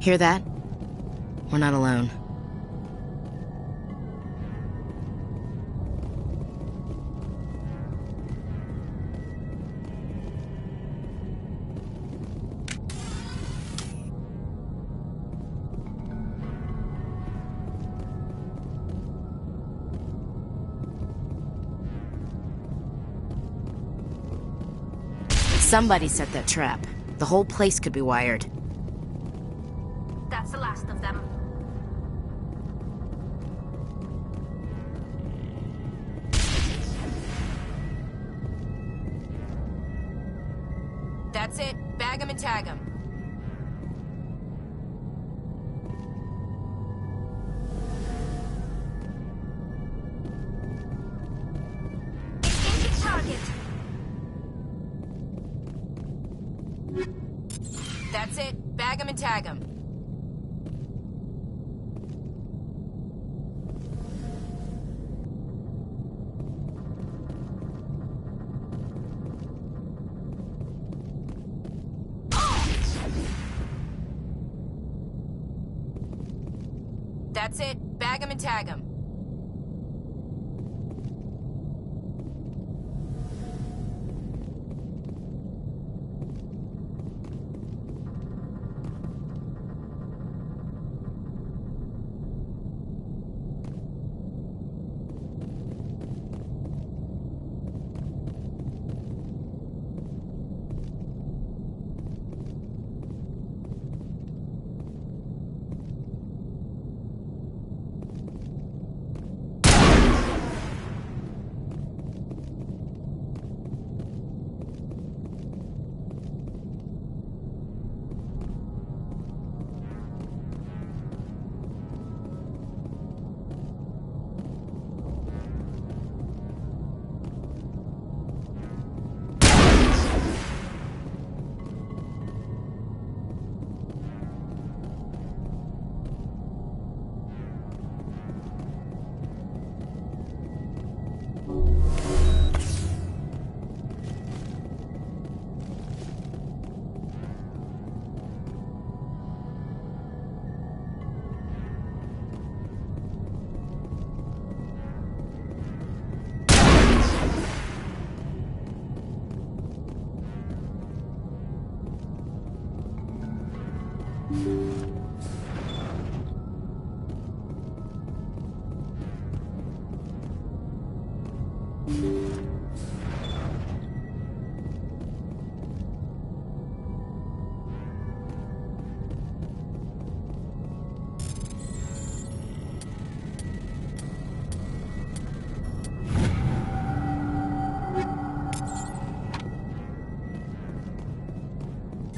Hear that? We're not alone. Somebody set that trap. The whole place could be wired. That's the last of them. That's it. Bag 'em and tag 'em. Engage target. That's it. Bag 'em and tag 'em. That's it. Bag 'em and tag 'em.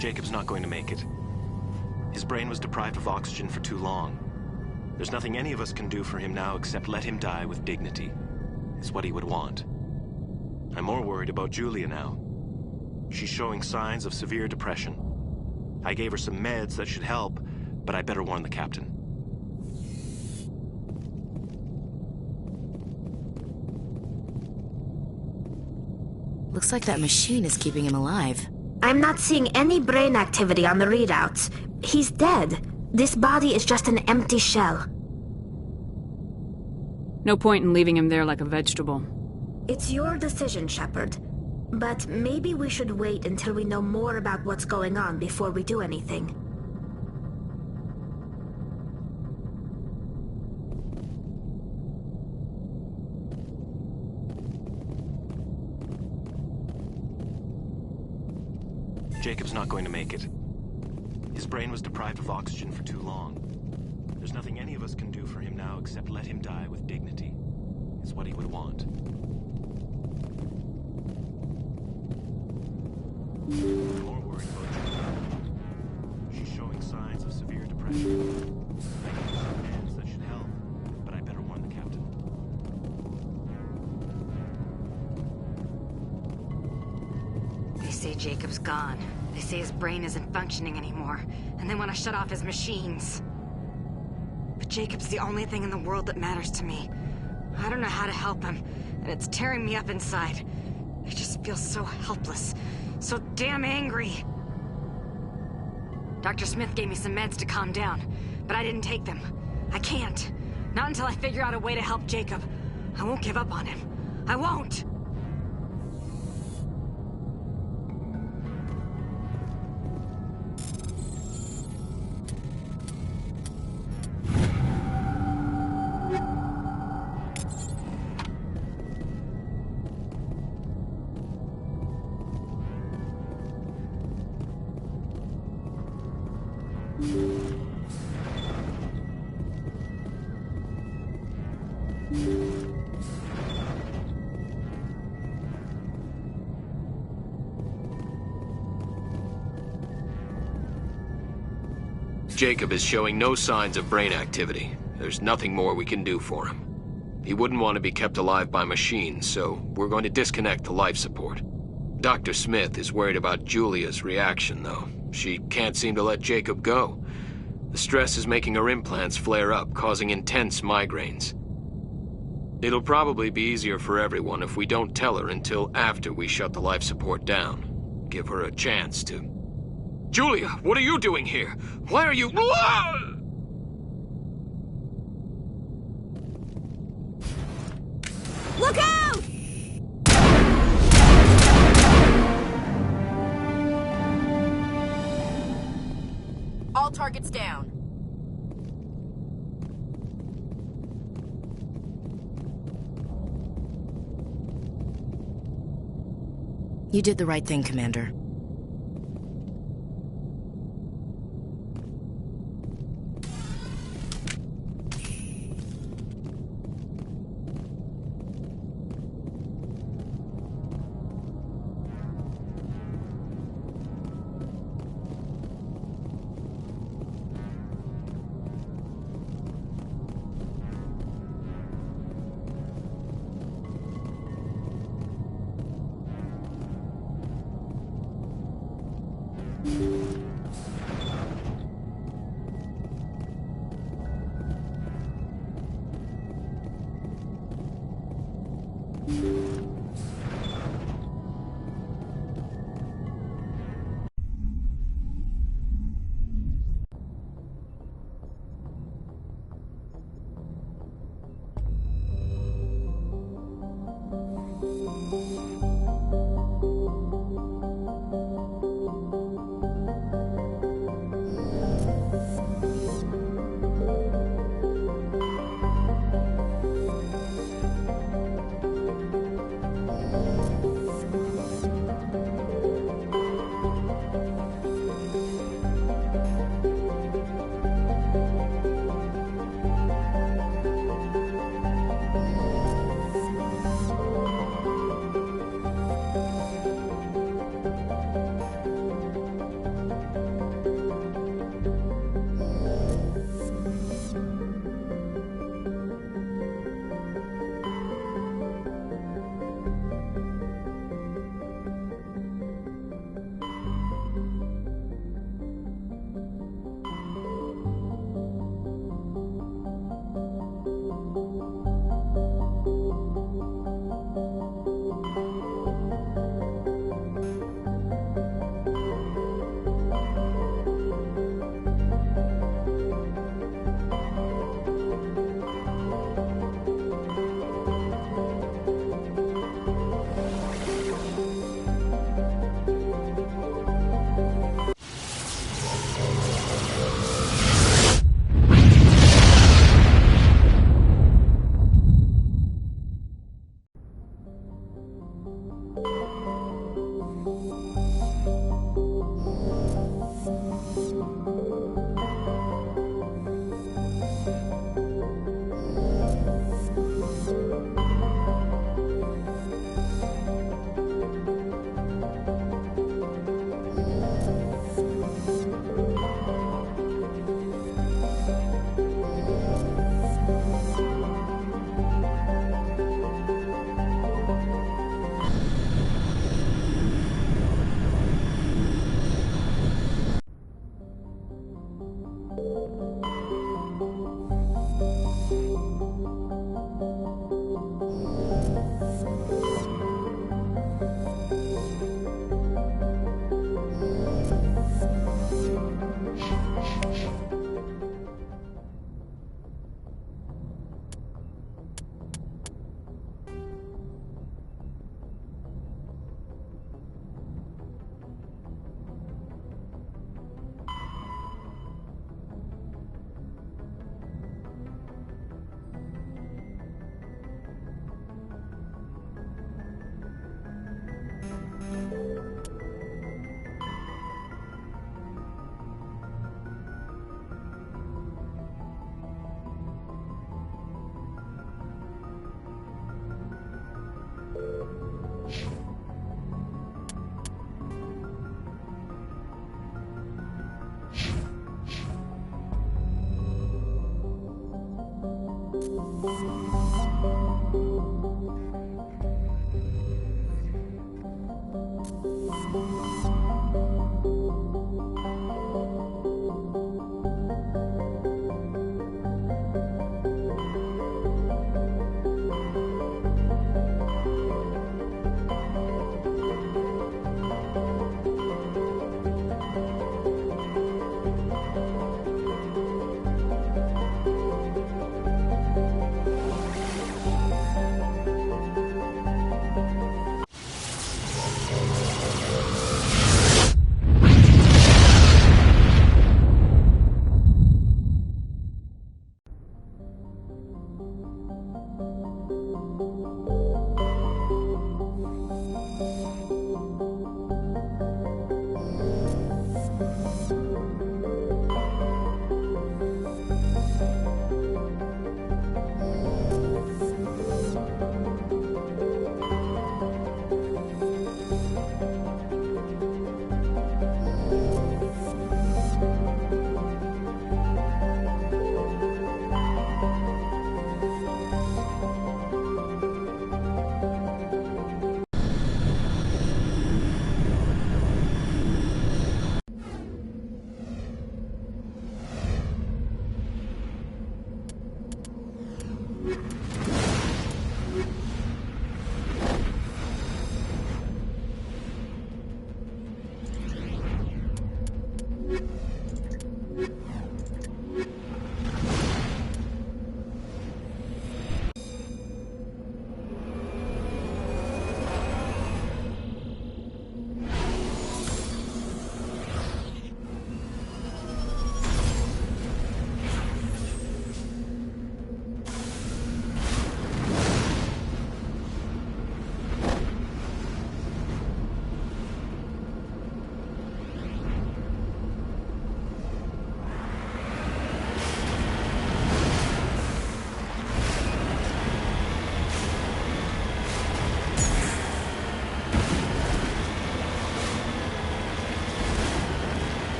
Jacob's not going to make it. His brain was deprived of oxygen for too long. There's nothing any of us can do for him now except let him die with dignity. It's what he would want. I'm more worried about Julia now. She's showing signs of severe depression. I gave her some meds that should help, but I better warn the captain. Looks like that machine is keeping him alive. I'm not seeing any brain activity on the readouts. He's dead. This body is just an empty shell. No point in leaving him there like a vegetable. It's your decision, Shepard. But maybe we should wait until we know more about what's going on before we do anything. Jacob's not going to make it. His brain was deprived of oxygen for too long. There's nothing any of us can do for him now except let him die with dignity. It's what he would want. I'm more worried about Julia. She's showing signs of severe depression. I gave her some meds that should help, but I better warn the captain. They say Jacob's gone. They say his brain isn't functioning anymore, and they want to shut off his machines. But Jacob's the only thing in the world that matters to me. I don't know how to help him, and it's tearing me up inside. I just feel so helpless, so damn angry. Dr. Smith gave me some meds to calm down, but I didn't take them. I can't. Not until I figure out a way to help Jacob. I won't give up on him. I won't! Jacob is showing no signs of brain activity. There's nothing more we can do for him. He wouldn't want to be kept alive by machines, so we're going to disconnect the life support. Dr. Smith is worried about Julia's reaction, though. She can't seem to let Jacob go. The stress is making her implants flare up, causing intense migraines. It'll probably be easier for everyone if we don't tell her until after we shut the life support down. Give her a chance to... Julia, what are you doing here? Why are you... Look out! All targets down. You did the right thing, Commander.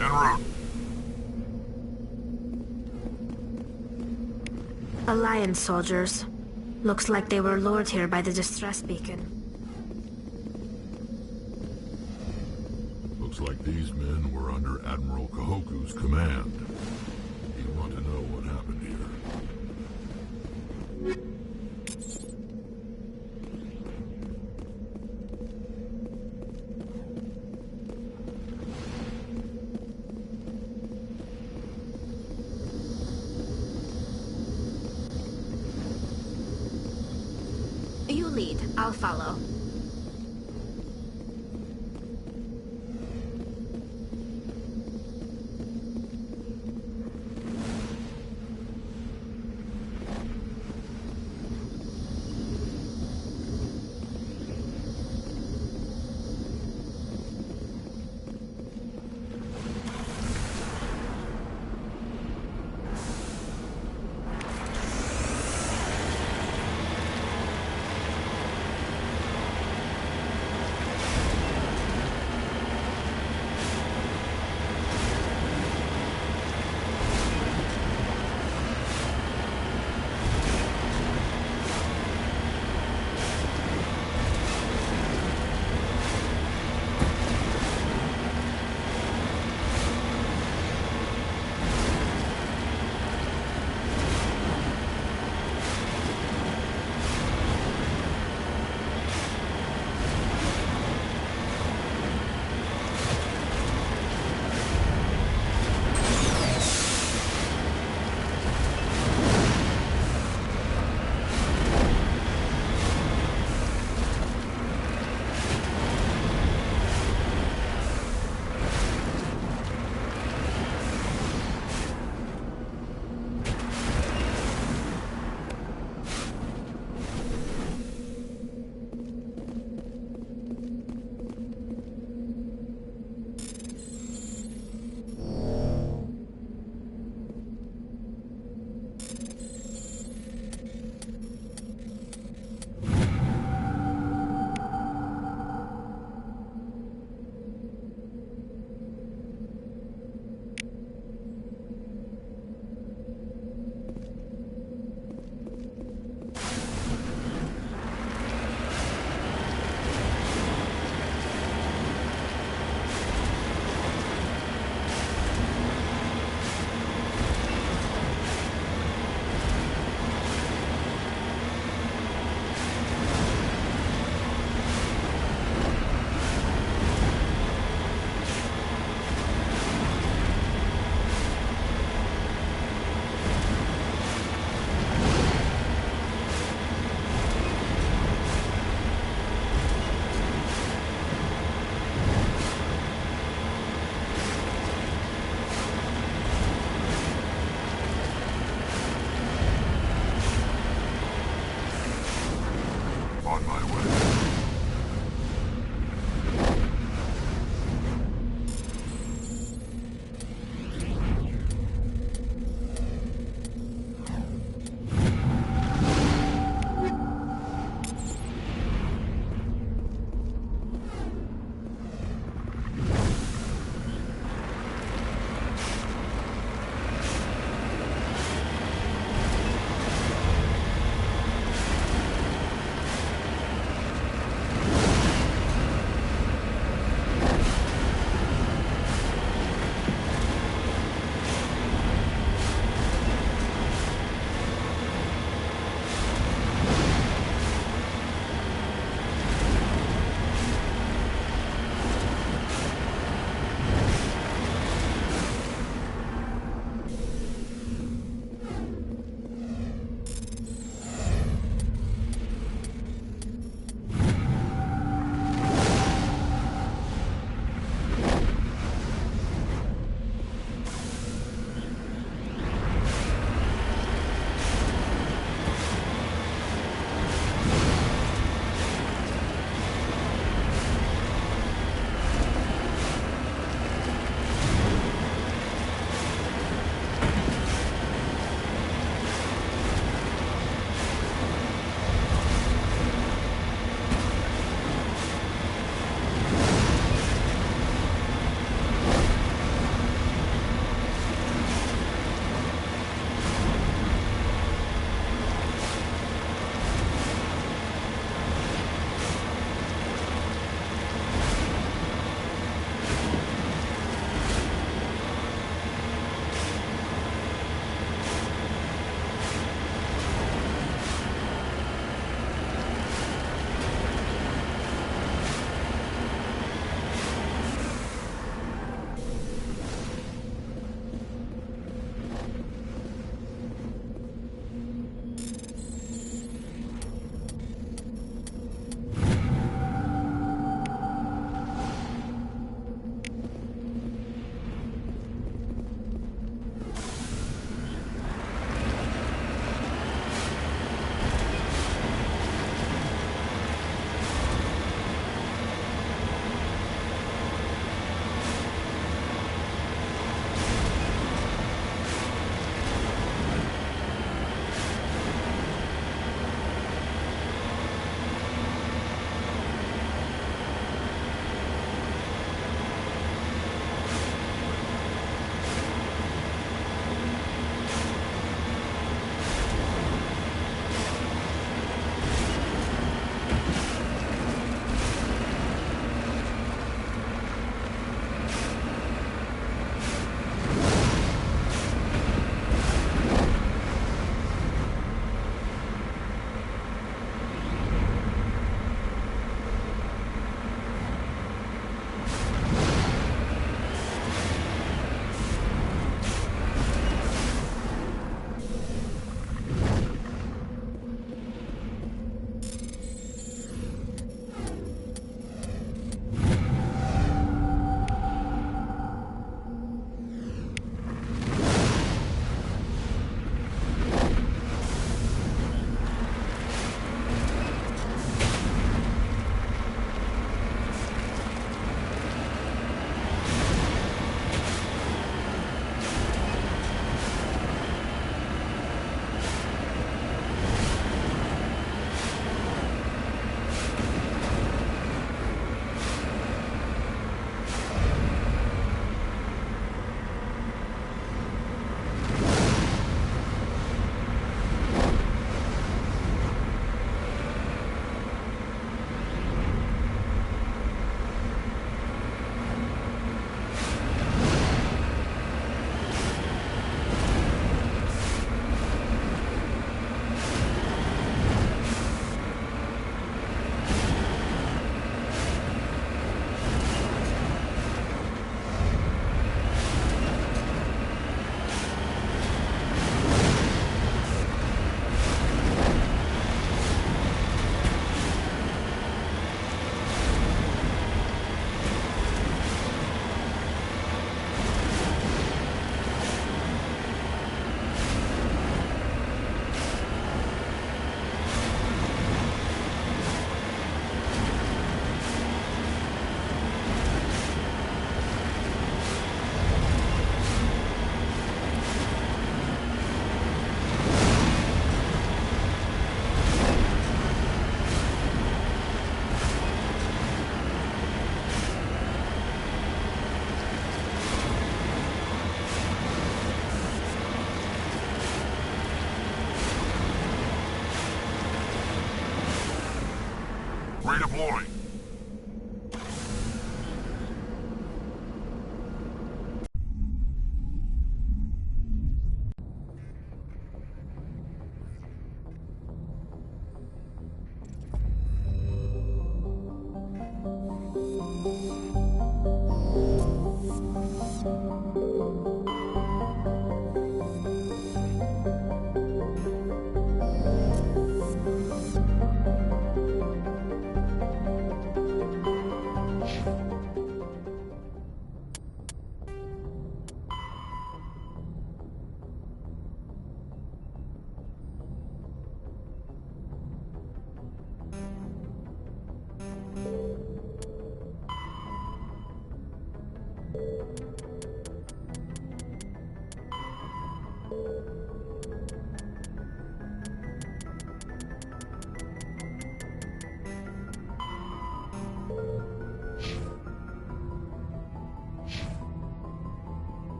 En route. Alliance soldiers. Looks like they were lured here by the distress beacon. Looks like these men were under Admiral Kahoku's command. You want to know what happened here? You lead. I'll follow.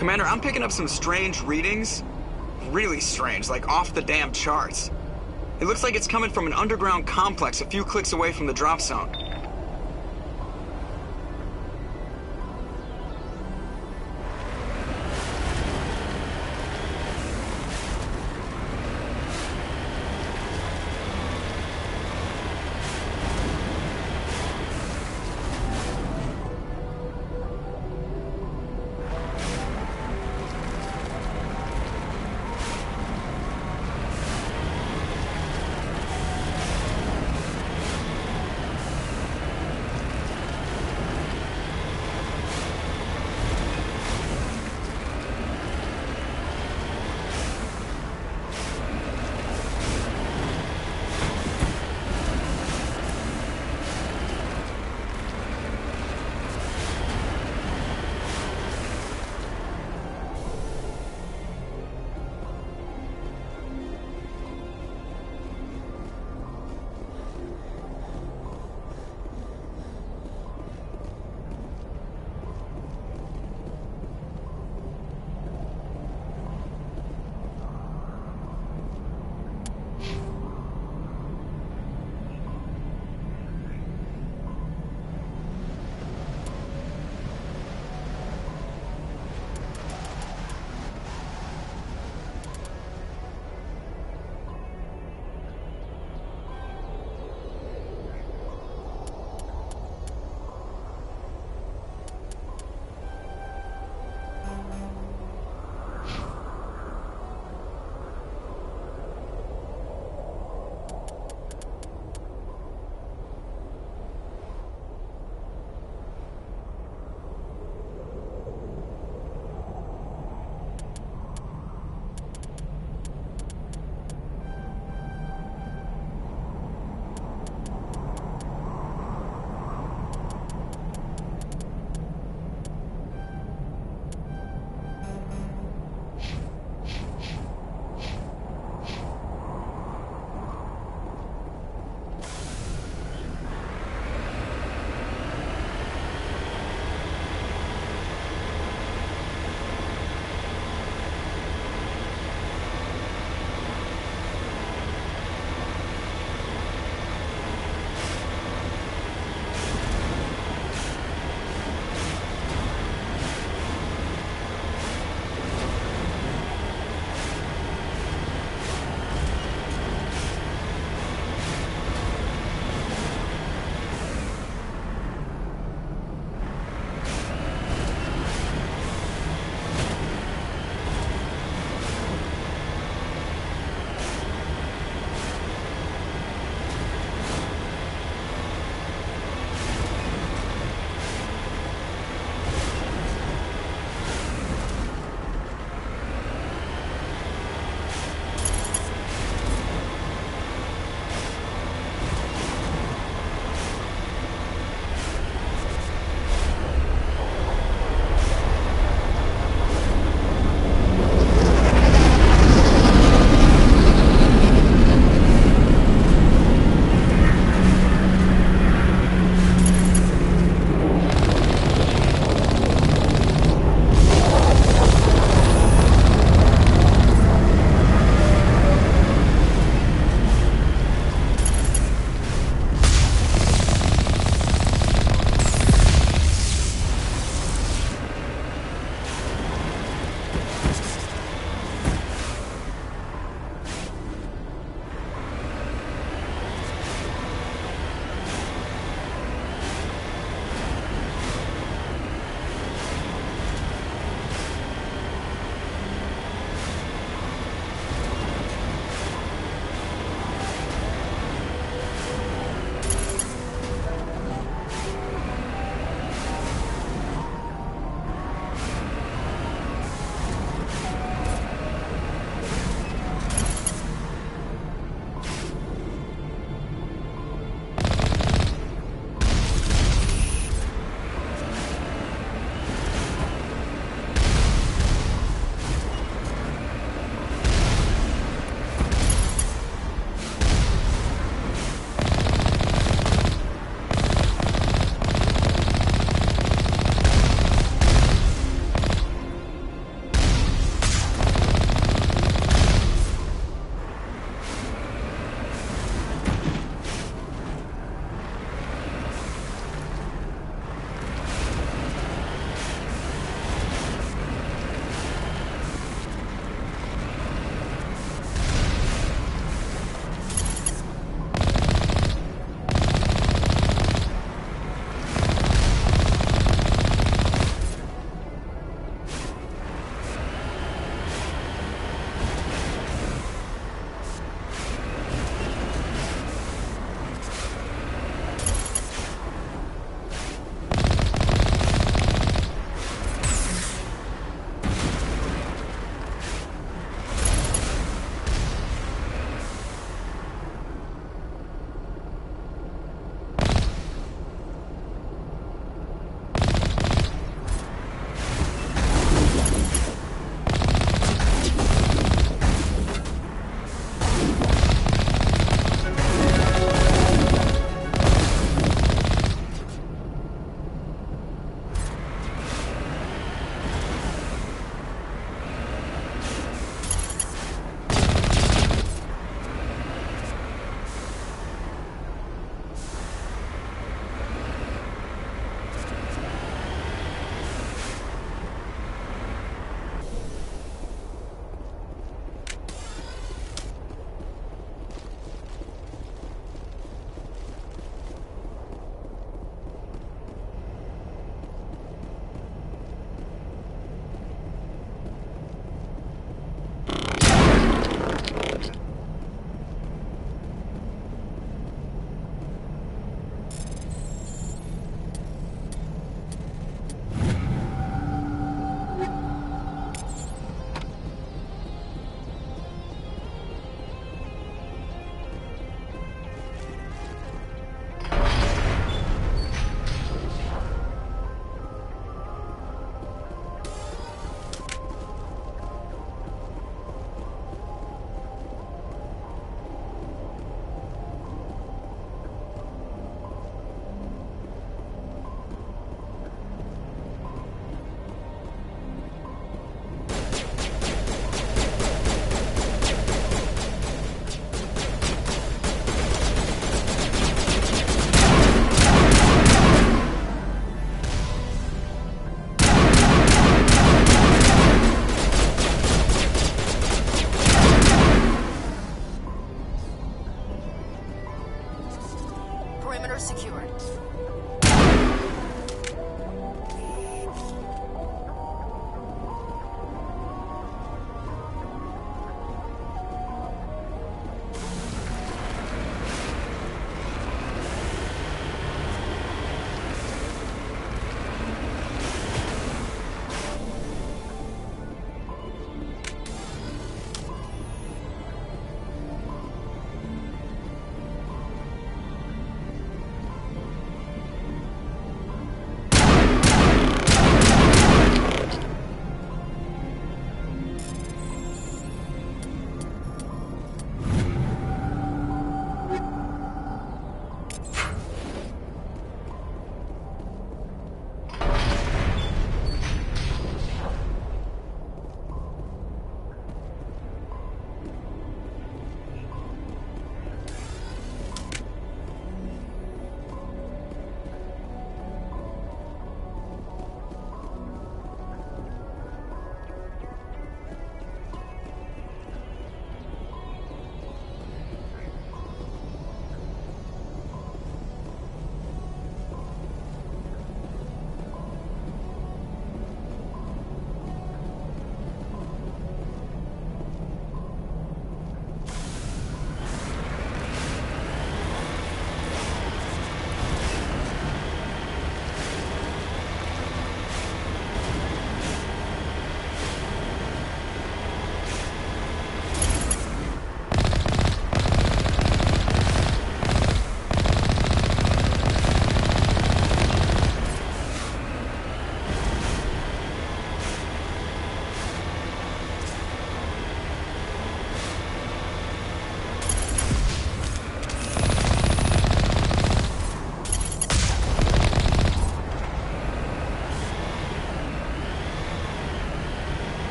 Commander, I'm picking up some strange readings. Really strange, like off the damn charts. It looks like it's coming from an underground complex a few clicks away from the drop zone.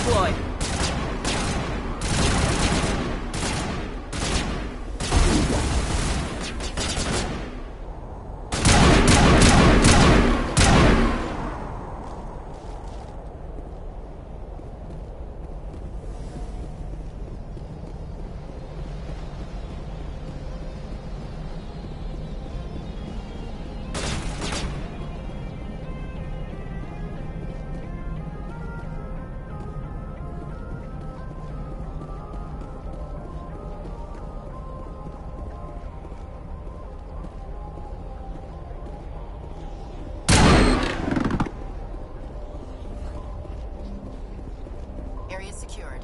deploy. Area secured.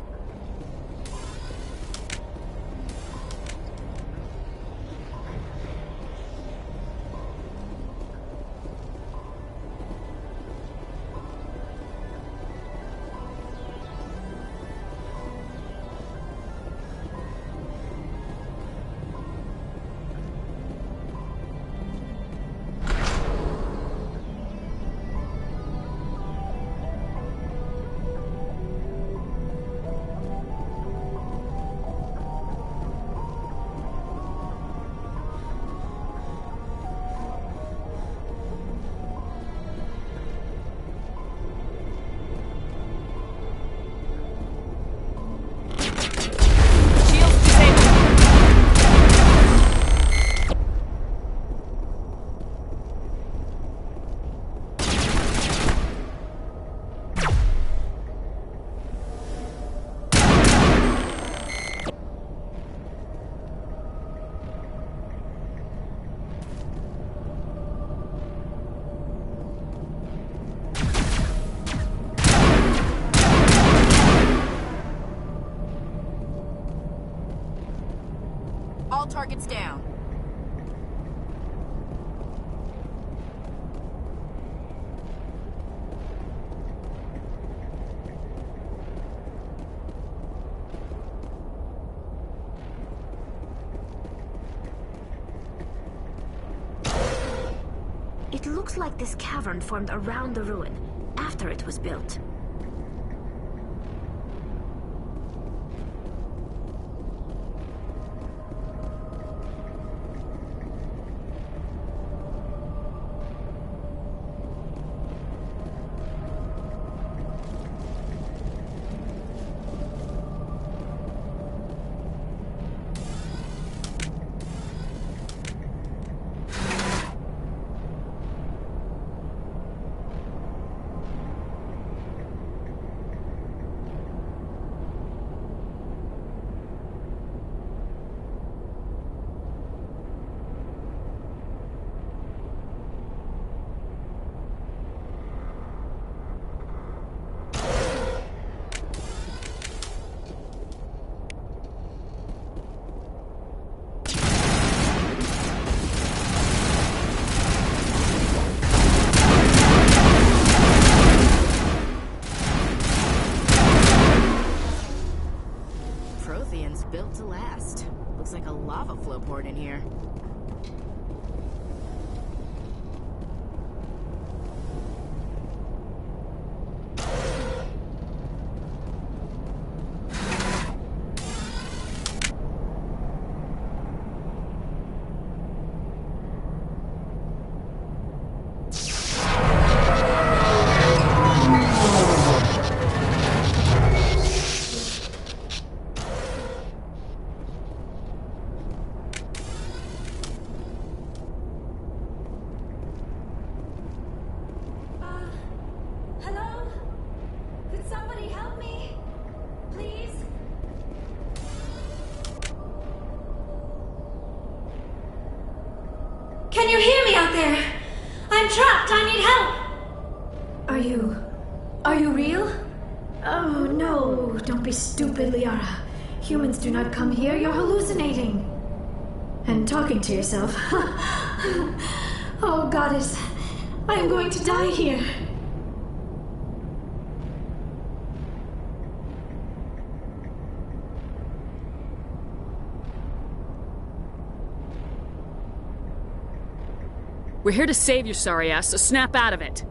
All targets down. It looks like this cavern formed around the ruin, after it was built. Prothean's built to last. Looks like a lava flow port in here. Hello? Could somebody help me? Please? Can you hear me out there? I'm trapped. I need help. Are you real? Oh, no. Don't be stupid, Liara. Humans do not come here. You're hallucinating. And talking to yourself. Oh, goddess. I am going to die here. We're here to save your sorry ass, so snap out of it.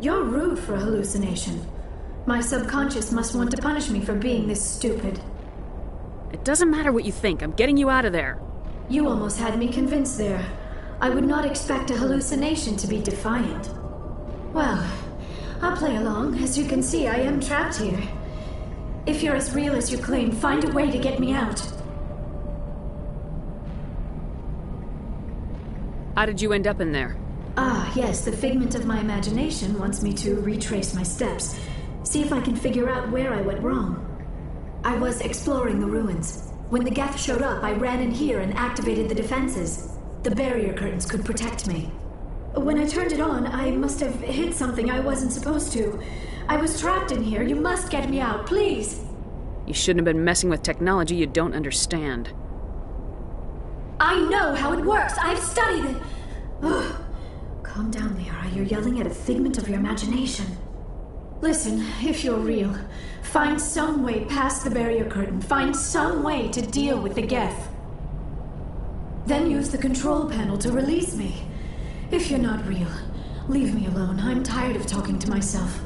You're rude for a hallucination. My subconscious must want to punish me for being this stupid. It doesn't matter what you think. I'm getting you out of there. You almost had me convinced there. I would not expect a hallucination to be defiant. Well, I'll play along. As you can see, I am trapped here. If you're as real as you claim, find a way to get me out. How did you end up in there? Ah, yes, the figment of my imagination wants me to retrace my steps. See if I can figure out where I went wrong. I was exploring the ruins. When the Geth showed up, I ran in here and activated the defenses. The barrier curtains could protect me. When I turned it on, I must have hit something I wasn't supposed to. I was trapped in here. You must get me out, please. You shouldn't have been messing with technology you don't understand. I know how it works. I've studied it. Ugh. Calm down, Liara. You're yelling at a figment of your imagination. Listen, if you're real, find some way past the barrier curtain. Find some way to deal with the Geth. Then use the control panel to release me. If you're not real, leave me alone. I'm tired of talking to myself.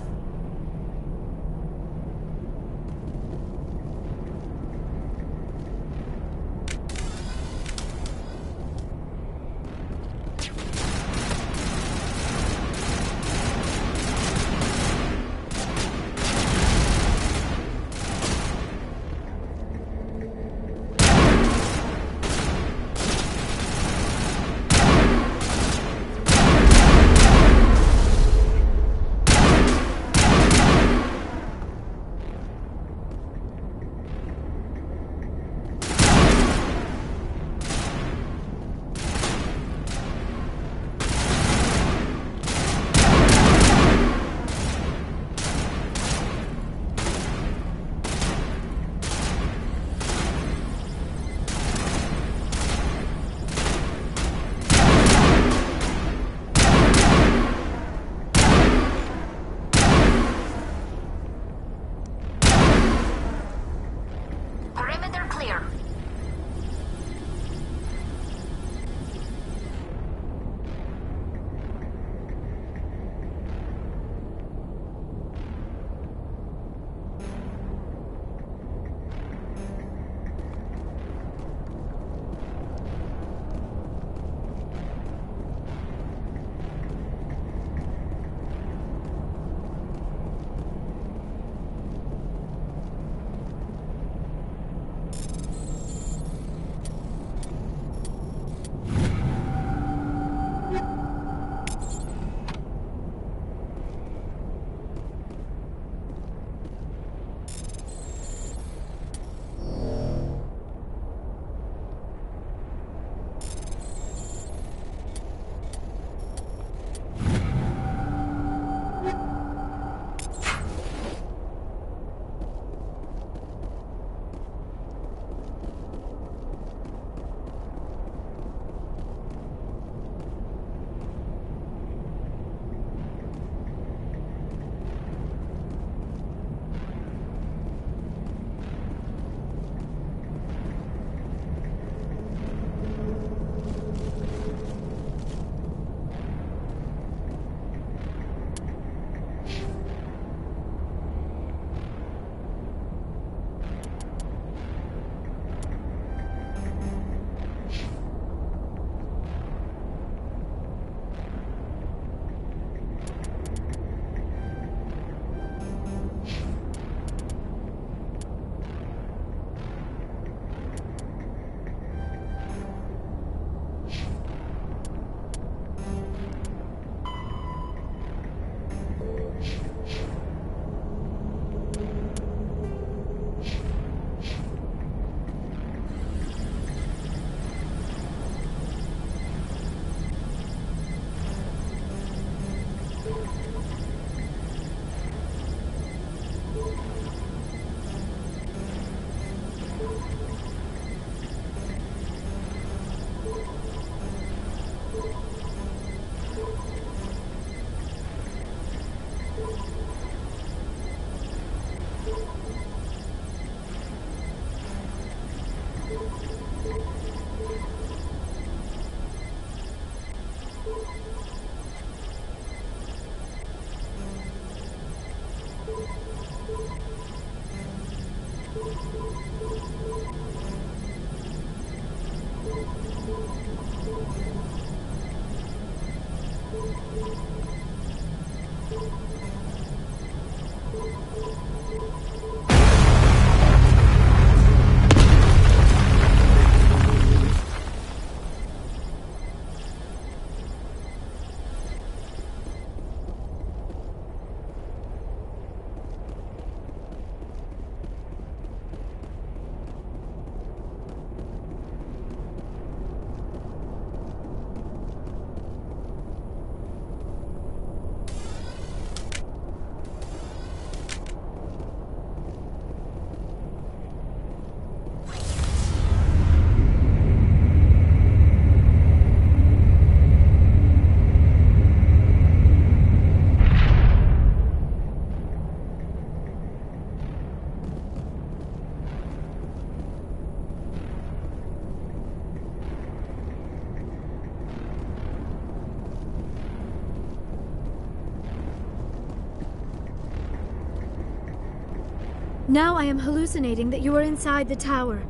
Now I am hallucinating that you are inside the tower.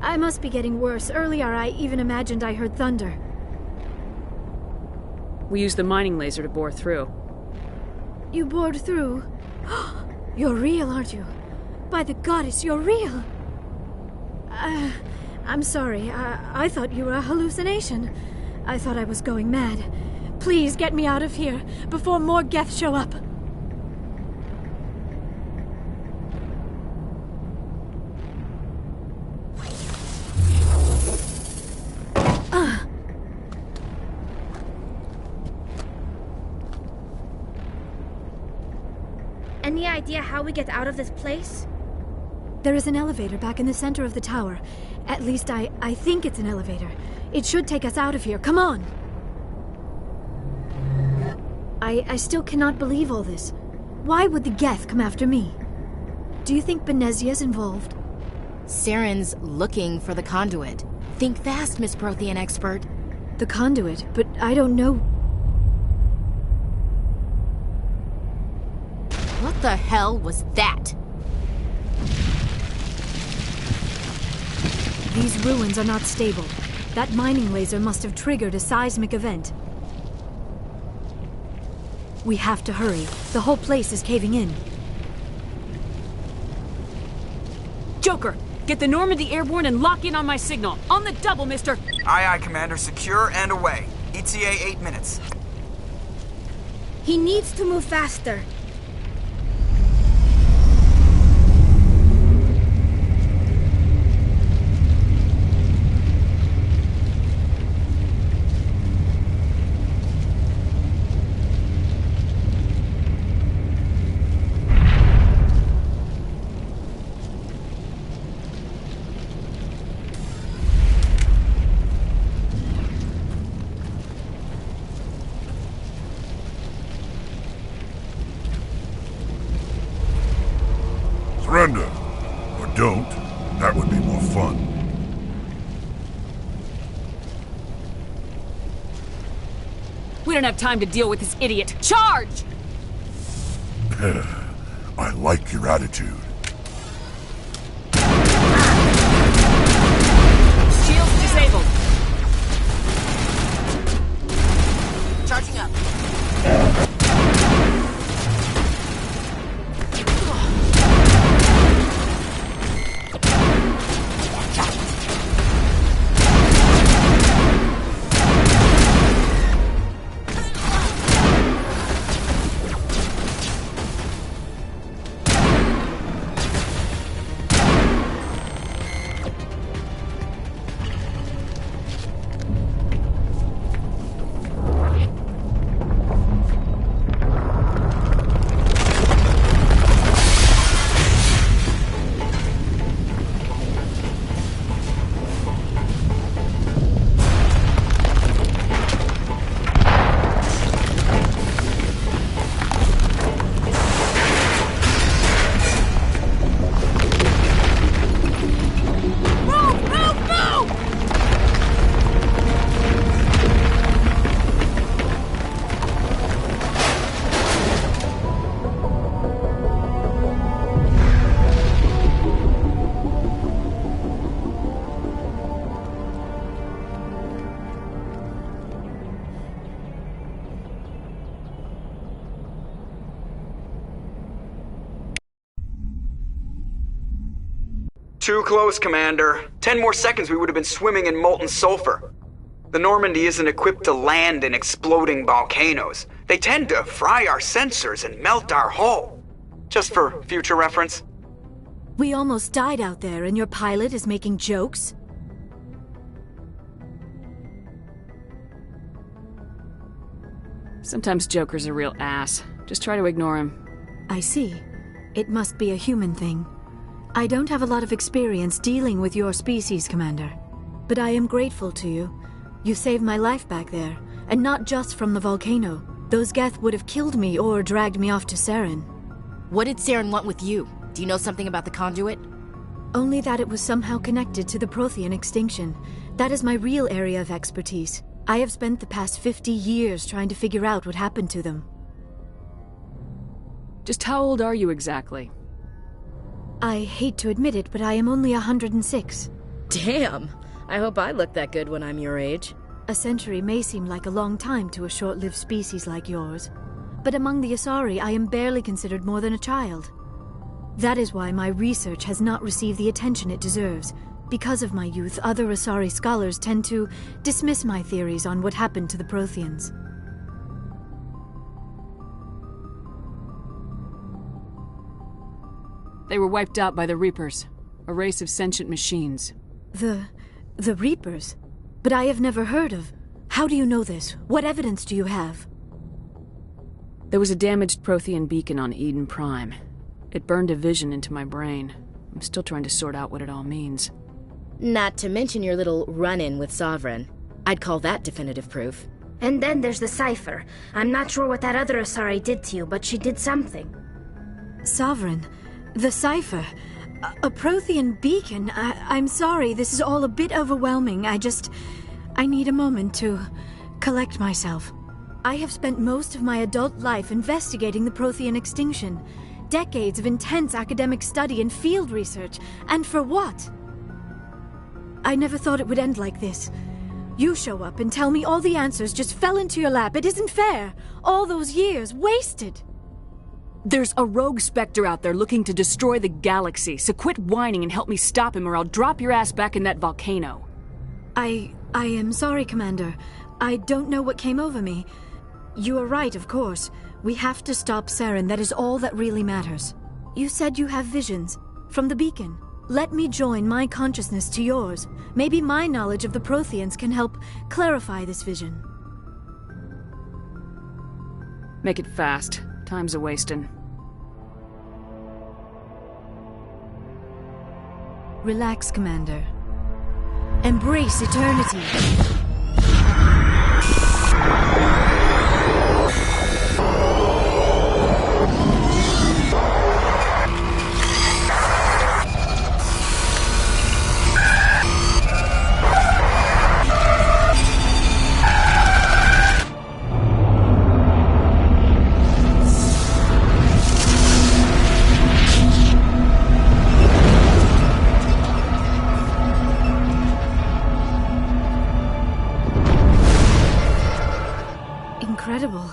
I must be getting worse. Earlier I even imagined I heard thunder. We used the mining laser to bore through. You bored through? You're real, aren't you? By the goddess, you're real! I'm sorry. I thought you were a hallucination. I thought I was going mad. Please get me out of here before more Geth show up. Any idea how we get out of this place? There is an elevator back in the center of the tower. At least I think it's an elevator. It should take us out of here. Come on! I still cannot believe all this. Why would the Geth come after me? Do you think Benezia's involved? Saren's looking for the conduit. Think fast, Miss Prothean expert. The conduit? But I don't know. What the hell was that? These ruins are not stable. That mining laser must have triggered a seismic event. We have to hurry. The whole place is caving in. Joker, get the Normandy airborne and lock in on my signal. On the double, mister! Aye, aye, Commander. Secure and away. ETA 8 minutes. He needs to move faster. Surrender. Or don't. That would be more fun. We don't have time to deal with this idiot. Charge! I like your attitude. Shields disabled. Charging up. Too close, Commander. 10 more seconds we would have been swimming in molten sulfur. The Normandy isn't equipped to land in exploding volcanoes. They tend to fry our sensors and melt our hull. Just for future reference. We almost died out there, and your pilot is making jokes? Sometimes Joker's a real ass. Just try to ignore him. I see. It must be a human thing. I don't have a lot of experience dealing with your species, Commander. But I am grateful to you. You saved my life back there, and not just from the volcano. Those Geth would have killed me or dragged me off to Saren. What did Saren want with you? Do you know something about the conduit? Only that it was somehow connected to the Prothean extinction. That is my real area of expertise. I have spent the past 50 years trying to figure out what happened to them. Just how old are you exactly? I hate to admit it, but I am only 106. Damn! I hope I look that good when I'm your age. A century may seem like a long time to a short-lived species like yours. But among the Asari, I am barely considered more than a child. That is why my research has not received the attention it deserves. Because of my youth, other Asari scholars tend to dismiss my theories on what happened to the Protheans. They were wiped out by the Reapers, a race of sentient machines. The Reapers? But I have never heard of. How do you know this? What evidence do you have? There was a damaged Prothean beacon on Eden Prime. It burned a vision into my brain. I'm still trying to sort out what it all means. Not to mention your little run-in with Sovereign. I'd call that definitive proof. And then there's the cipher. I'm not sure what that other Asari did to you, but she did something. Sovereign? The cipher? A Prothean beacon? I'm sorry, this is all a bit overwhelming. I need a moment to collect myself. I have spent most of my adult life investigating the Prothean extinction. Decades of intense academic study and field research. And for what? I never thought it would end like this. You show up and tell me all the answers just fell into your lap. It isn't fair. All those years wasted. There's a rogue Spectre out there looking to destroy the galaxy, so quit whining and help me stop him or I'll drop your ass back in that volcano. I am sorry, Commander. I don't know what came over me. You are right, of course. We have to stop Saren. That is all that really matters. You said you have visions from the beacon. Let me join my consciousness to yours. Maybe my knowledge of the Protheans can help clarify this vision. Make it fast. Time's a-wasting. Relax, Commander. Embrace eternity. Incredible.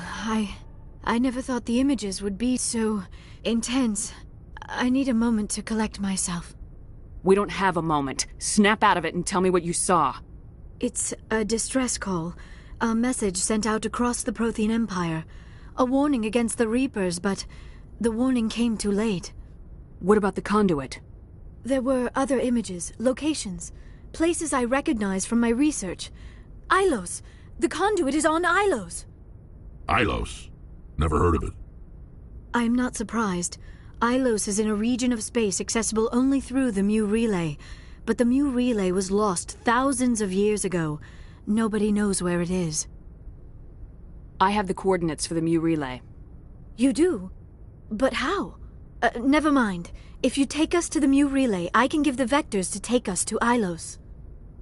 I never thought the images would be so intense. I need a moment to collect myself. We don't have a moment. Snap out of it and tell me what you saw. It's a distress call. A message sent out across the Prothean Empire. A warning against the Reapers, but the warning came too late. What about the conduit? There were other images, locations, places I recognized from my research. Ilos! The conduit is on Ilos! Ilos? Never heard of it. I'm not surprised. Ilos is in a region of space accessible only through the Mu Relay. But the Mu Relay was lost thousands of years ago. Nobody knows where it is. I have the coordinates for the Mu Relay. You do? But how? Never mind. If you take us to the Mu Relay, I can give the vectors to take us to Ilos.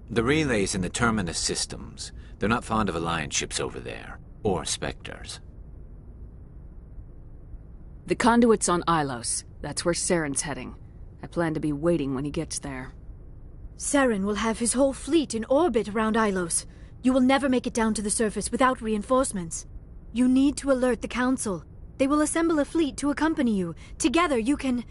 The relay's in the Terminus systems. They're not fond of Alliance ships over there. Or Spectres. The conduit's on Ilos. That's where Saren's heading. I plan to be waiting when he gets there. Saren will have his whole fleet in orbit around Ilos. You will never make it down to the surface without reinforcements. You need to alert the Council. They will assemble a fleet to accompany you. Together you can...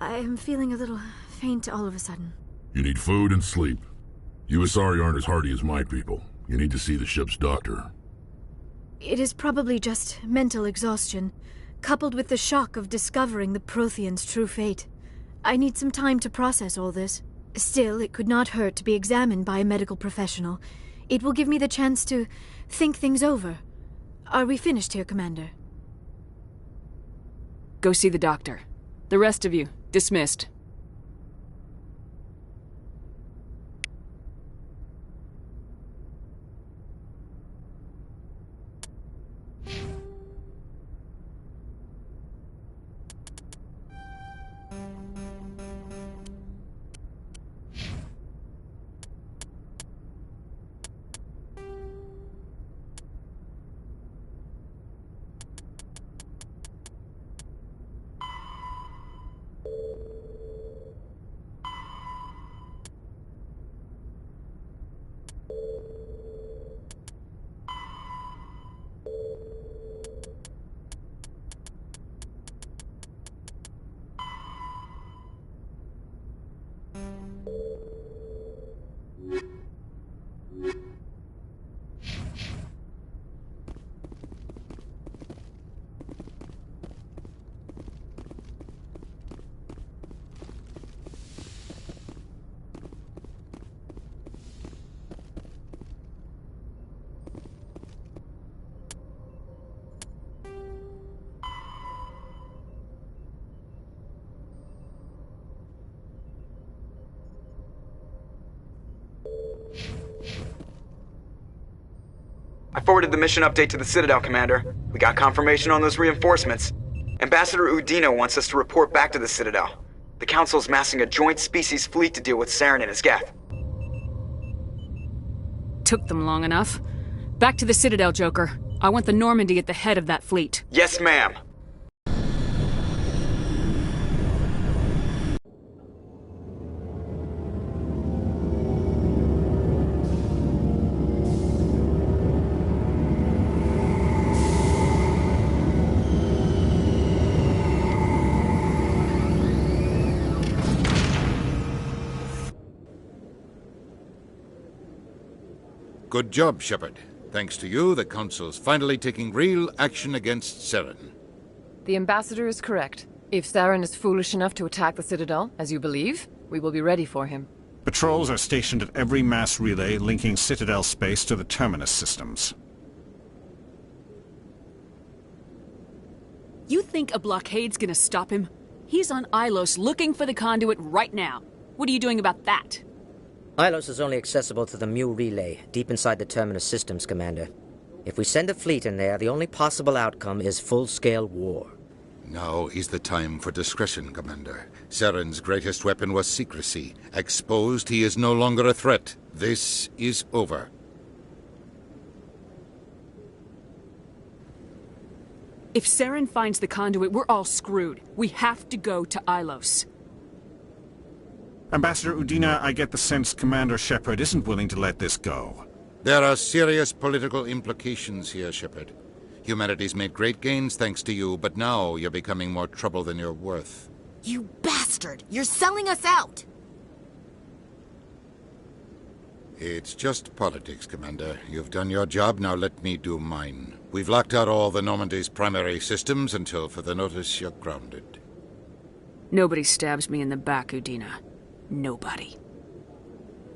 I am feeling a little faint all of a sudden. You need food and sleep. You Asari aren't as hardy as my people. You need to see the ship's doctor. It is probably just mental exhaustion, coupled with the shock of discovering the Protheans' true fate. I need some time to process all this. Still, it could not hurt to be examined by a medical professional. It will give me the chance to think things over. Are we finished here, Commander? Go see the doctor. The rest of you, dismissed. I forwarded the mission update to the Citadel, Commander. We got confirmation on those reinforcements. Ambassador Udina wants us to report back to the Citadel. The Council's massing a joint species fleet to deal with Saren and his Geth. Took them long enough. Back to the Citadel, Joker. I want the Normandy at the head of that fleet. Yes, ma'am. Good job, Shepard. Thanks to you, the Council's finally taking real action against Saren. The Ambassador is correct. If Saren is foolish enough to attack the Citadel, as you believe, we will be ready for him. Patrols are stationed at every mass relay linking Citadel space to the Terminus systems. You think a blockade's gonna stop him? He's on Ilos looking for the conduit right now. What are you doing about that? Ilos is only accessible to the Mu relay, deep inside the Terminus systems, Commander. If we send a fleet in there, the only possible outcome is full-scale war. Now is the time for discretion, Commander. Saren's greatest weapon was secrecy. Exposed, he is no longer a threat. This is over. If Saren finds the conduit, we're all screwed. We have to go to Ilos. Ambassador Udina, I get the sense Commander Shepard isn't willing to let this go. There are serious political implications here, Shepard. Humanity's made great gains thanks to you, but now you're becoming more trouble than you're worth. You bastard! You're selling us out! It's just politics, Commander. You've done your job, now let me do mine. We've locked out all the Normandy's primary systems until further notice you're grounded. Nobody stabs me in the back, Udina. Nobody.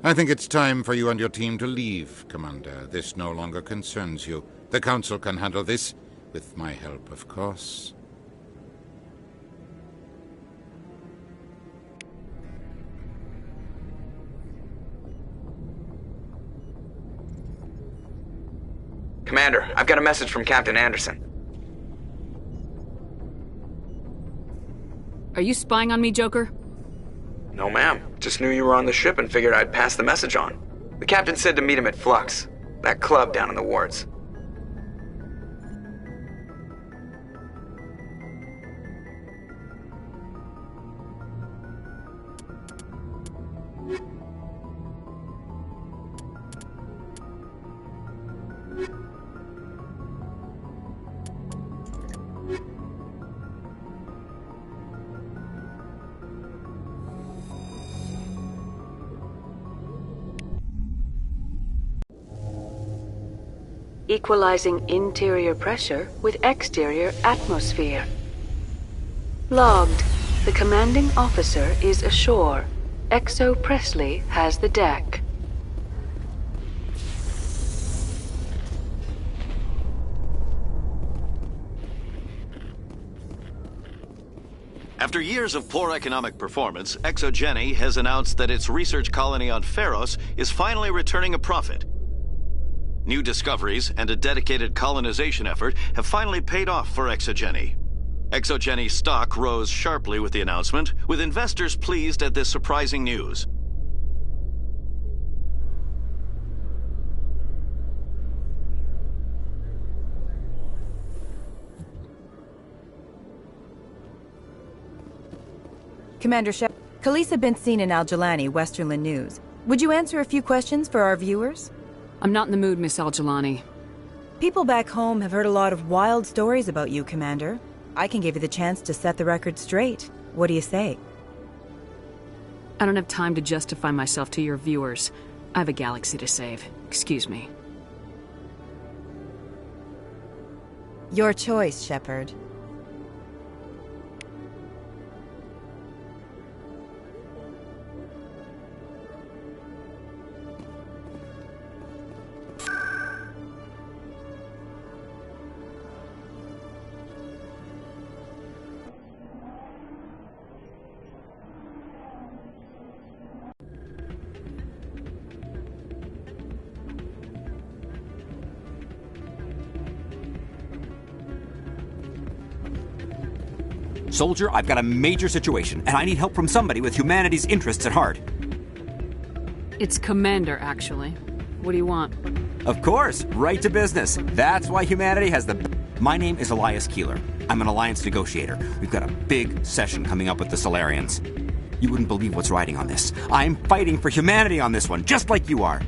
I think it's time for you and your team to leave, Commander. This no longer concerns you. The Council can handle this, with my help, of course. Commander, I've got a message from Captain Anderson. Are you spying on me, Joker? No, ma'am. Just knew you were on the ship and figured I'd pass the message on. The captain said to meet him at Flux, that club down in the wards. equalizing interior pressure with exterior atmosphere. Logged. The commanding officer is ashore. Exo Presley has the deck. After years of poor economic performance, ExoGeni has announced that its research colony on Feros is finally returning a profit. New discoveries and a dedicated colonization effort have finally paid off for ExoGeni. ExoGeni stock rose sharply with the announcement, with investors pleased at this surprising news. Commander Shep, Khalisah bint Sinan Al-Jilani, Westerland News. Would you answer a few questions for our viewers? I'm not in the mood, Miss Al-Jilani. People back home have heard a lot of wild stories about you, Commander. I can give you the chance to set the record straight. What do you say? I don't have time to justify myself to your viewers. I have a galaxy to save. Excuse me. Your choice, Shepard. Soldier, I've got a major situation, and I need help from somebody with humanity's interests at heart. It's Commander, actually. What do you want? Of course, right to business. That's why humanity has the... My name is Elias Keeler. I'm an alliance negotiator. We've got a big session coming up with the Solarians. You wouldn't believe what's riding on this. I'm fighting for humanity on this one, just like you are.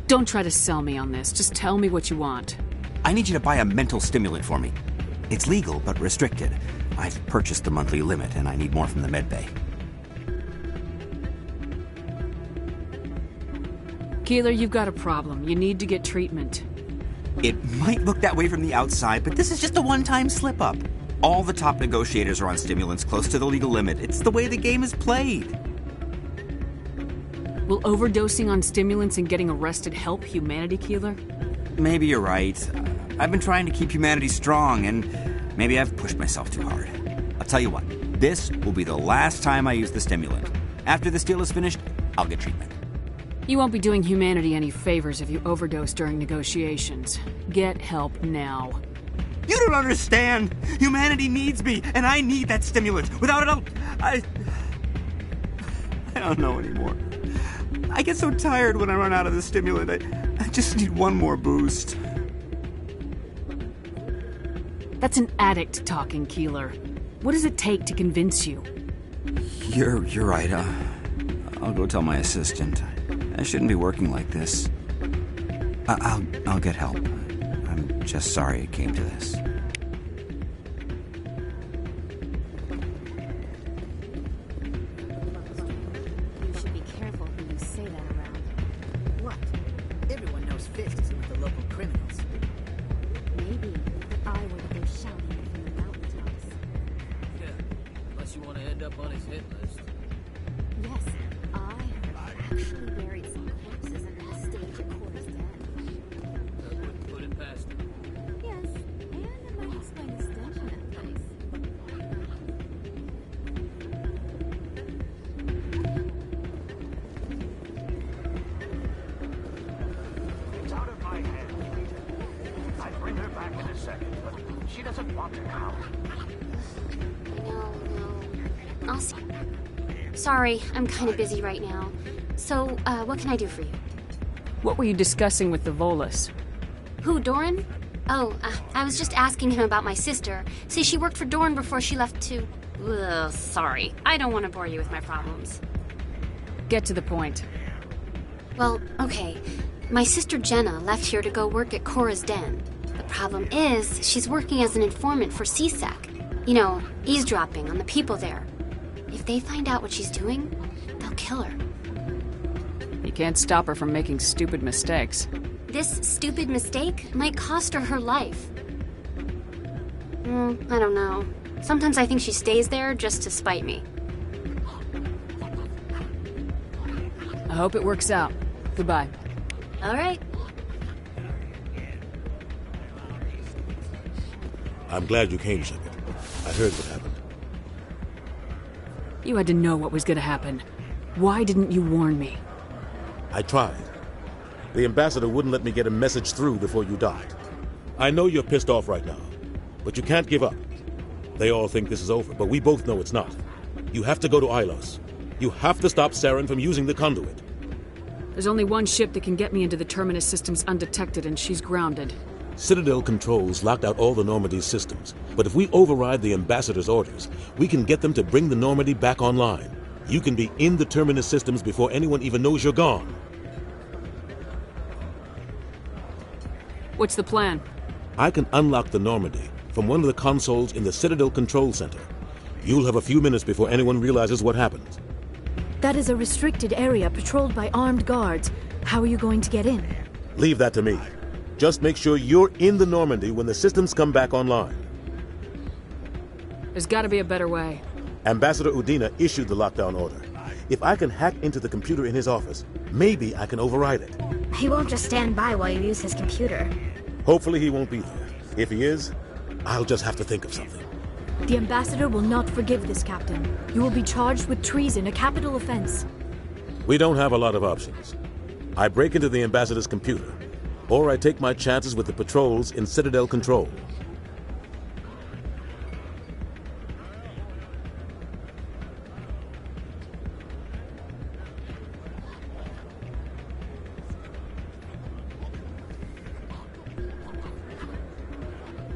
Don't try to sell me on this. Just tell me what you want. I need you to buy a mental stimulant for me. It's legal, but restricted. I've purchased the monthly limit, and I need more from the medbay. Keeler, you've got a problem. You need to get treatment. It might look that way from the outside, but this is just a one-time slip-up. All the top negotiators are on stimulants close to the legal limit. It's the way the game is played. Will overdosing on stimulants and getting arrested help humanity, Keeler? Maybe you're right. I've been trying to keep humanity strong, and maybe I've pushed myself too hard. I'll tell you what, this will be the last time I use the stimulant. After this deal is finished, I'll get treatment. You won't be doing humanity any favors if you overdose during negotiations. Get help now. You don't understand! Humanity needs me, and I need that stimulant. Without it, I don't know anymore. I get so tired when I run out of the stimulant. I just need one more boost. That's an addict talking, Keeler. What does it take to convince you? You're right. I'll go tell my assistant. I shouldn't be working like this. I'll get help. I'm just sorry it came to this. You should be careful who you say that around. What? Everyone knows Fisk is with the local criminals. Maybe if I were to go shouting from the mountaintops. Yeah, unless you want to end up on his hit list. Yes, I actually buried some corpses in that stage at Cora's Den. That wouldn't put it past him. Yes, and it might explain the stench in that place. It's out of my hands, Peter. I'll bring her back in a second, but she doesn't want to now. No. I'll see. Sorry, I'm kind of busy right now. So, what can I do for you? What were you discussing with the Volus? Who, Doran? Oh, I was just asking him about my sister. See, she worked for Doran before she left to... Ugh, sorry. I don't want to bore you with my problems. Get to the point. Well, okay. My sister Jenna left here to go work at Cora's Den. The problem is, she's working as an informant for CSEC. You know, eavesdropping on the people there. If they find out what she's doing, they'll kill her. You can't stop her from making stupid mistakes. This stupid mistake might cost her her life. I don't know. Sometimes I think she stays there just to spite me. I hope it works out. Goodbye. All right. I'm glad you came, Shepard. I heard what happened. You had to know what was gonna happen. Why didn't you warn me? I tried. The ambassador wouldn't let me get a message through before you died. I know you're pissed off right now, but you can't give up. They all think this is over, but we both know it's not. You have to go to Ilos. You have to stop Saren from using the conduit. There's only one ship that can get me into the Terminus systems undetected, and she's grounded. Citadel controls locked out all the Normandy's systems, but if we override the ambassador's orders, we can get them to bring the Normandy back online. You can be in the Terminus systems before anyone even knows you're gone. What's the plan? I can unlock the Normandy from one of the consoles in the Citadel Control Center. You'll have a few minutes before anyone realizes what happened. That is a restricted area patrolled by armed guards. How are you going to get in? Leave that to me. Just make sure you're in the Normandy when the systems come back online. There's gotta be a better way. Ambassador Udina issued the lockdown order. If I can hack into the computer in his office, maybe I can override it. He won't just stand by while you use his computer. Hopefully he won't be there. If he is, I'll just have to think of something. The ambassador will not forgive this, Captain. You will be charged with treason, a capital offense. We don't have a lot of options. I break into the ambassador's computer, or I take my chances with the patrols in Citadel Control.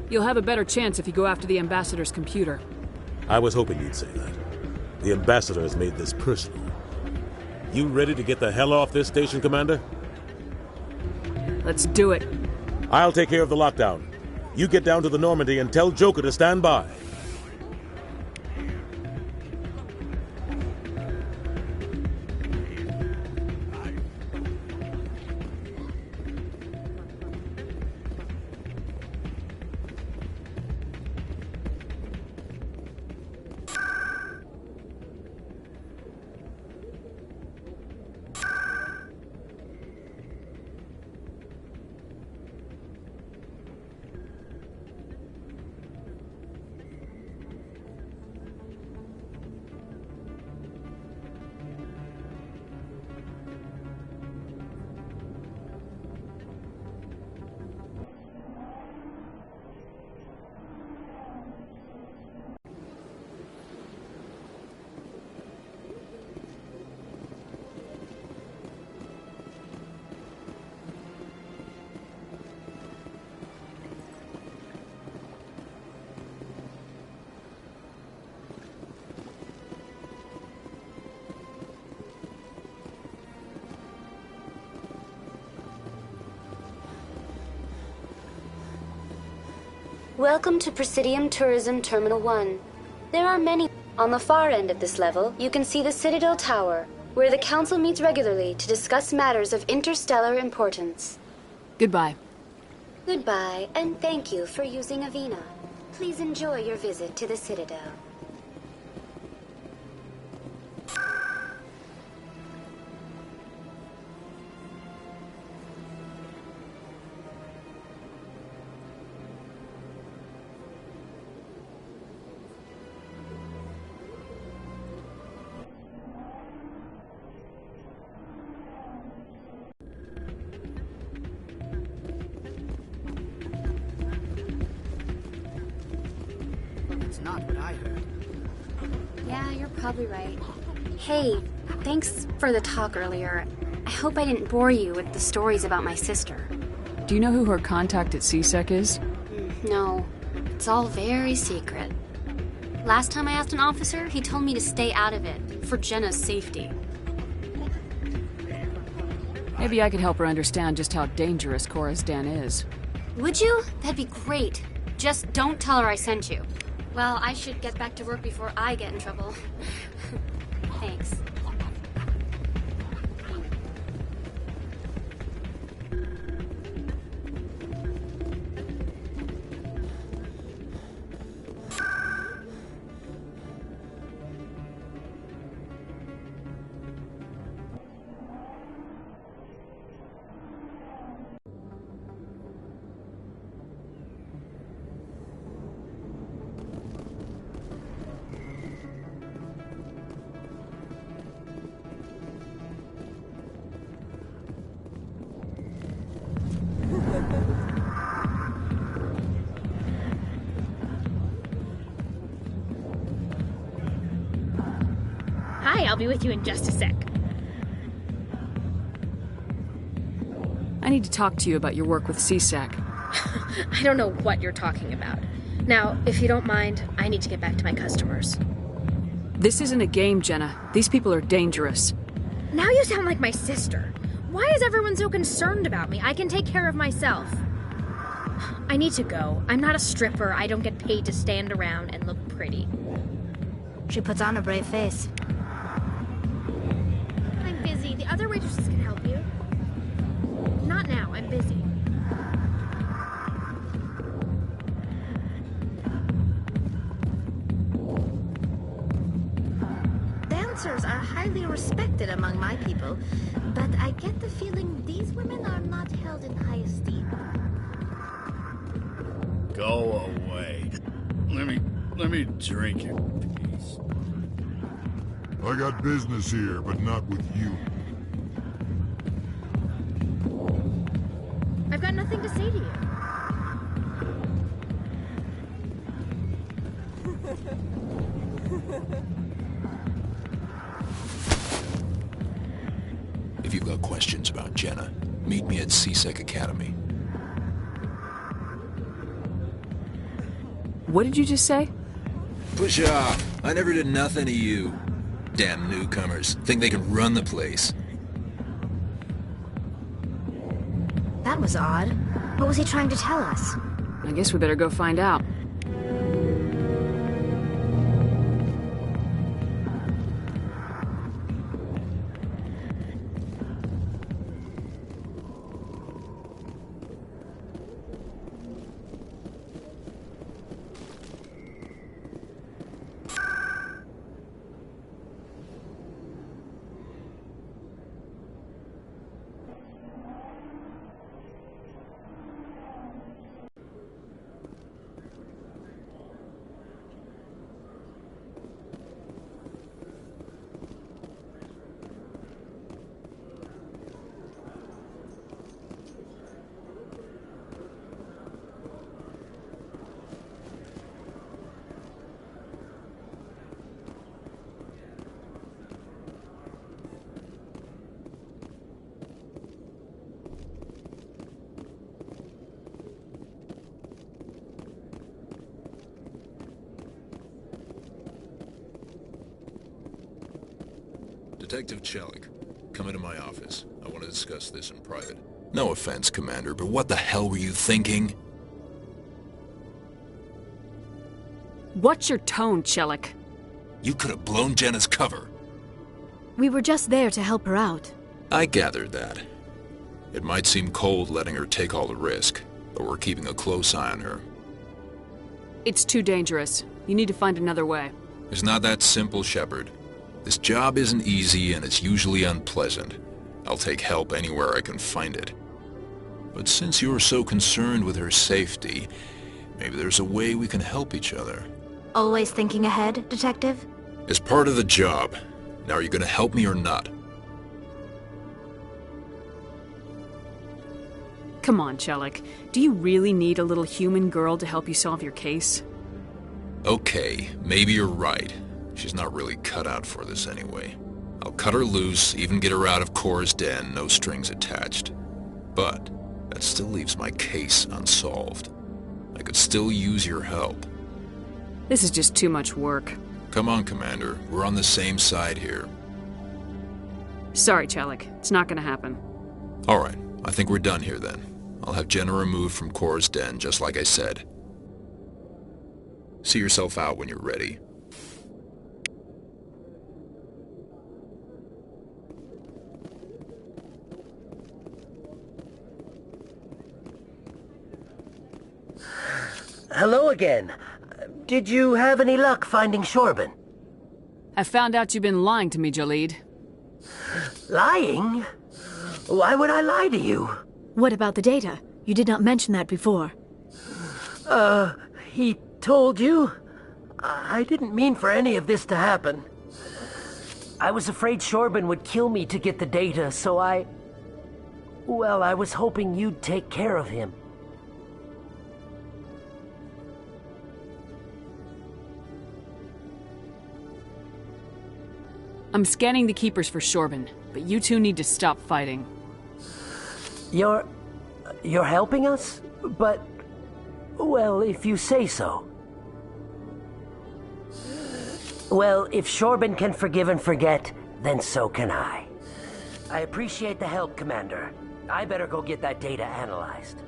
You'll have a better chance if you go after the ambassador's computer. I was hoping you'd say that. The ambassador has made this personal. You ready to get the hell off this station, Commander? Let's do it. I'll take care of the lockdown. You get down to the Normandy and tell Joker to stand by. Welcome to Presidium Tourism Terminal 1. There are many. On the far end of this level, you can see the Citadel Tower, where the Council meets regularly to discuss matters of interstellar importance. Goodbye. Goodbye, and thank you for using Avina. Please enjoy your visit to the Citadel. Not what I heard. Yeah, you're probably right. Hey, thanks for the talk earlier. I hope I didn't bore you with the stories about my sister. Do you know who her contact at CSEC is? No, it's all very secret. Last time I asked an officer, he told me to stay out of it, for Jenna's safety. Maybe I could help her understand just how dangerous Coruscant is. Would you? That'd be great. Just don't tell her I sent you. Well, I should get back to work before I get in trouble. Thanks. Hi, I'll be with you in just a sec. I need to talk to you about your work with CSAC. I don't know what you're talking about. Now, if you don't mind, I need to get back to my customers. This isn't a game, Jenna. These people are dangerous. Now you sound like my sister. Why is everyone so concerned about me? I can take care of myself. I need to go. I'm not a stripper. I don't get paid to stand around and look pretty. She puts on a brave face. I'm busy. The other waitresses can help you. Not now. I'm busy. Dancers are highly respected among my people, but I get the feeling these women are not held in high esteem. Go away. Let me drink in peace. I got business here, but not with you. I've got nothing to say to you. If you've got questions about Jenna, meet me at CSEC Academy. What did you just say? Push off. I never did nothing to you. Damn newcomers. Think they can run the place. That was odd. What was he trying to tell us? I guess we better go find out. Detective Chelik, come into my office. I want to discuss this in private. No offense, Commander, but what the hell were you thinking? What's your tone, Chelik? You could have blown Jenna's cover. We were just there to help her out. I gathered that. It might seem cold letting her take all the risk, but we're keeping a close eye on her. It's too dangerous. You need to find another way. It's not that simple, Shepard. This job isn't easy and it's usually unpleasant. I'll take help anywhere I can find it. But since you're so concerned with her safety, maybe there's a way we can help each other. Always thinking ahead, Detective? It's part of the job. Now are you gonna help me or not? Come on, Chelik. Do you really need a little human girl to help you solve your case? Okay, maybe you're right. She's not really cut out for this anyway. I'll cut her loose, even get her out of Cora's den, no strings attached. But that still leaves my case unsolved. I could still use your help. This is just too much work. Come on, Commander. We're on the same side here. Sorry, Chelik. It's not gonna happen. All right. I think we're done here then. I'll have Jenna removed from Cora's den, just like I said. See yourself out when you're ready. Hello again. Did you have any luck finding Shorben? I found out you've been lying to me, Jalid. Lying? Why would I lie to you? What about the data? You did not mention that before. He told you? I didn't mean for any of this to happen. I was afraid Shorben would kill me to get the data, so I was hoping you'd take care of him. I'm scanning the Keepers for Shorben, but you two need to stop fighting. You're helping us? But, well, if you say so. Well, if Shorben can forgive and forget, then so can I. I appreciate the help, Commander. I better go get that data analyzed.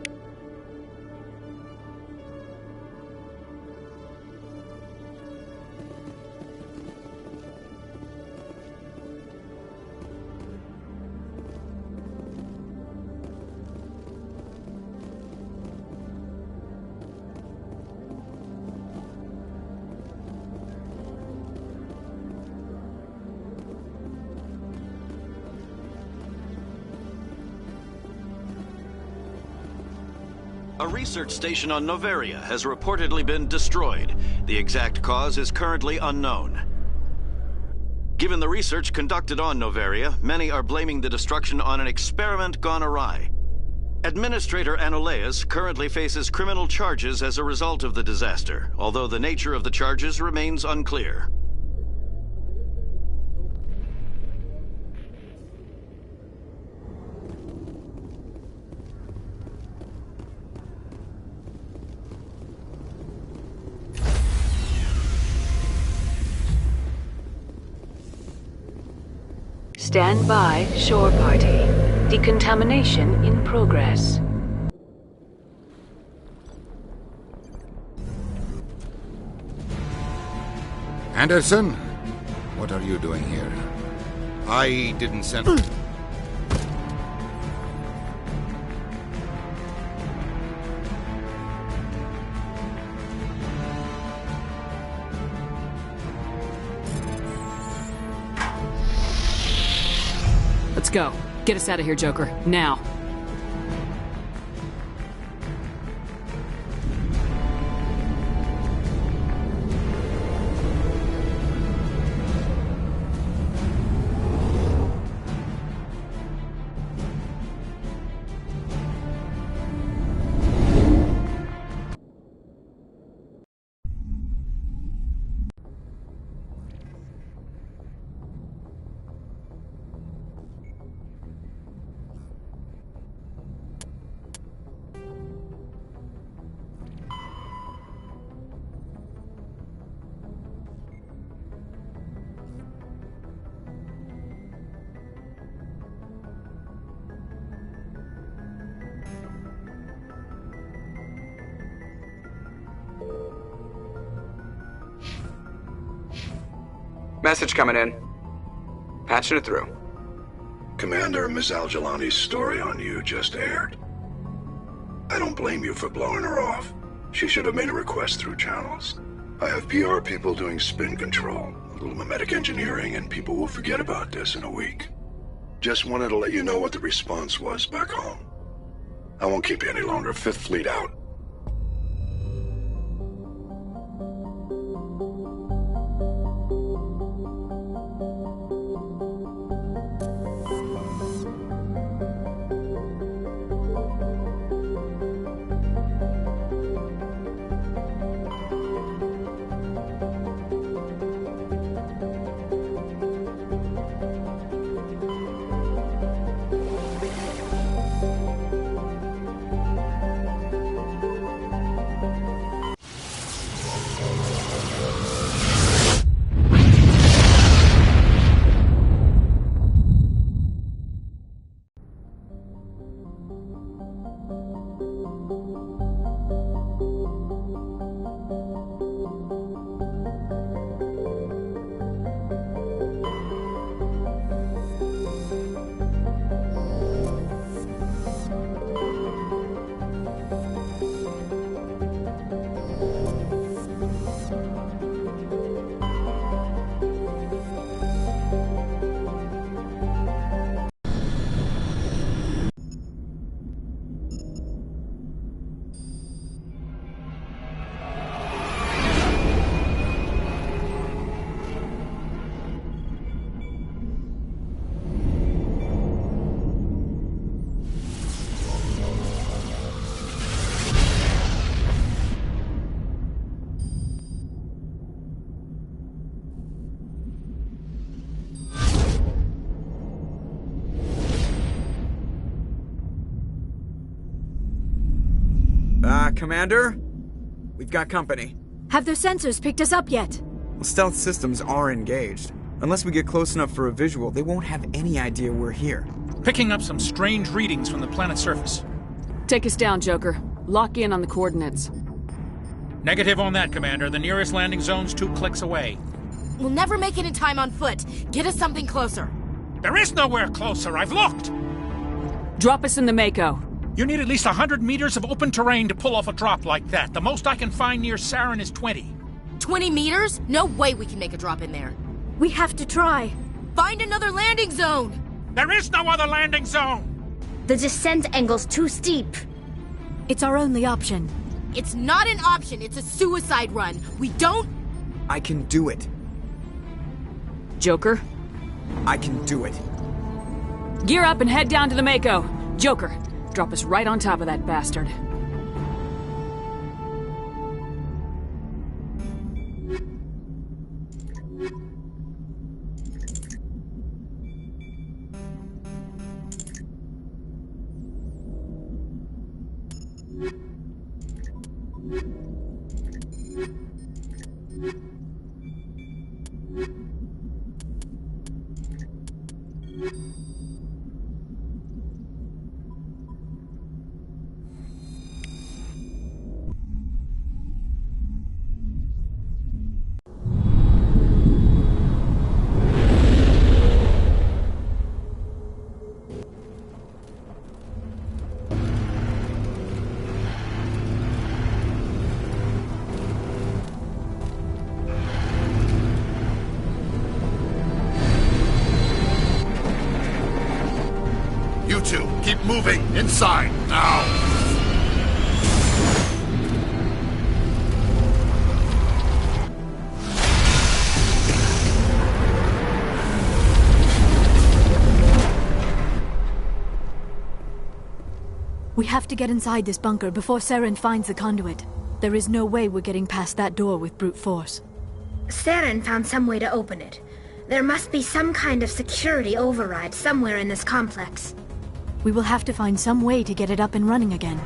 A research station on Noveria has reportedly been destroyed. The exact cause is currently unknown. Given the research conducted on Noveria, many are blaming the destruction on an experiment gone awry. Administrator Anoleus currently faces criminal charges as a result of the disaster, although the nature of the charges remains unclear. Stand by, shore party. Decontamination in progress. Anderson, what are you doing here? I didn't send... Let's go. Get us out of here, Joker. Now. Message coming in. Patching it through. Commander, Ms. Al-Jalani's story on you just aired. I don't blame you for blowing her off. She should have made a request through channels. I have PR people doing spin control, a little mimetic engineering, and people will forget about this in a week. Just wanted to let you know what the response was back home. I won't keep you any longer. Fifth Fleet out. Commander? We've got company. Have their sensors picked us up yet? Well, stealth systems are engaged. Unless we get close enough for a visual, they won't have any idea we're here. Picking up some strange readings from the planet's surface. Take us down, Joker. Lock in on the coordinates. Negative on that, Commander. The nearest landing zone's 2 clicks away. We'll never make it in time on foot. Get us something closer. There is nowhere closer. I've looked. Drop us in the Mako. You need at least 100 meters of open terrain to pull off a drop like that. The most I can find near Saren is 20. 20 meters? No way we can make a drop in there. We have to try. Find another landing zone! There is no other landing zone! The descent angle's too steep. It's our only option. It's not an option, it's a suicide run. We don't... I can do it. Joker? I can do it. Gear up and head down to the Mako. Joker, drop us right on top of that bastard. You two, keep moving! Inside, now! We have to get inside this bunker before Saren finds the conduit. There is no way we're getting past that door with brute force. Saren found some way to open it. There must be some kind of security override somewhere in this complex. We will have to find some way to get it up and running again.